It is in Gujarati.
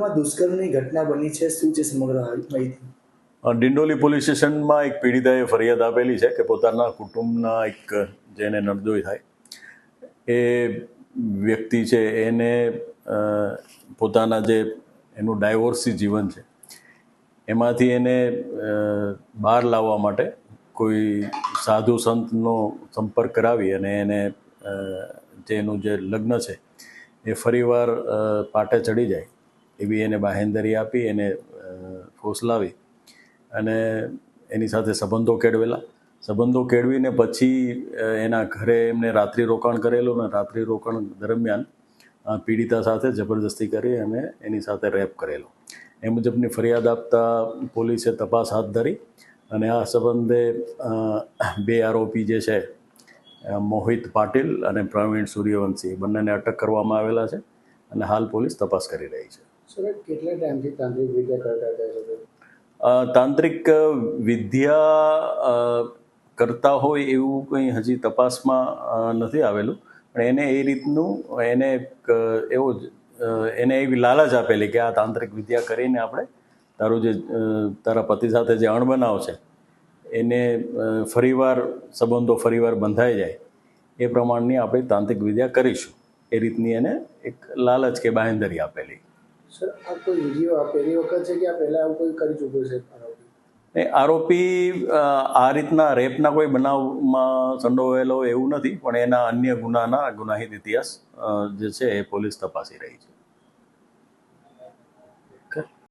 ડિંડોલીમાં દુષ્કર્મની ઘટના બની છે, શું છે સમગ્ર માહિતી? ડિંડોલી પોલીસ સ્ટેશનમાં એક પીડિતાએ ફરિયાદ આપેલી છે કે પોતાના કુટુંબના એક જેને નરદોઈ થાય એ વ્યક્તિ છે એને પોતાના જે એનું ડાયવોર્સી જીવન છે એમાંથી એને બહાર લાવવા માટે કોઈ સાધુ સંતનો સંપર્ક કરાવી અને એને જે એનું જે લગ્ન છે એ ફરીવાર પાટે ચડી જાય એવી એને બાહેંધરી આપી, એને ફોસલાવી અને એની સાથે સંબંધો કેળવીને પછી એના ઘરે એમને રાત્રિ રોકાણ કરેલું અને રાત્રિ રોકાણ દરમિયાન પીડિતા સાથે જબરદસ્તી કરી અને એની સાથે રેપ કરેલો. એ મુજબની ફરિયાદ આપતા પોલીસે તપાસ હાથ ધરી અને આ સંબંધે 2 આરોપી જે છે મોહિત પાટીલ અને પ્રવીણ સૂર્યવંશી બંનેને અટક કરવામાં આવેલા છે અને હાલ પોલીસ તપાસ કરી રહી છે. સર, કેટલા ટાઈમથી તાંત્રિક વિદ્યા કરતા હતા? તાંત્રિક વિદ્યા કરતા હોય એવું કંઈ હજી તપાસમાં નથી આવેલું, પણ એને એ રીતનું એને એવી લાલચ આપેલી કે આ તાંત્રિક વિદ્યા કરીને આપણે તારા પતિ સાથે જે અણબનાવ છે એને સંબંધો ફરીવાર બંધાઈ જાય એ પ્રમાણની આપણે તાંત્રિક વિદ્યા કરીશું, એ રીતની એને એક લાલચ કે બાંહેધરી આપેલી. સર, આ કોઈ વિડીયો પહેલી વખત છે કે આ પહેલાં આવું કોઈ કરી ચૂક્યું છે? આરોપી આ રીતના રેપના કોઈ બનાવમાં સંડોવાયેલો એવું નથી, પણ એના અન્ય ગુનાહિત ઇતિહાસ જે છે એ પોલીસ તપાસી રહી છે.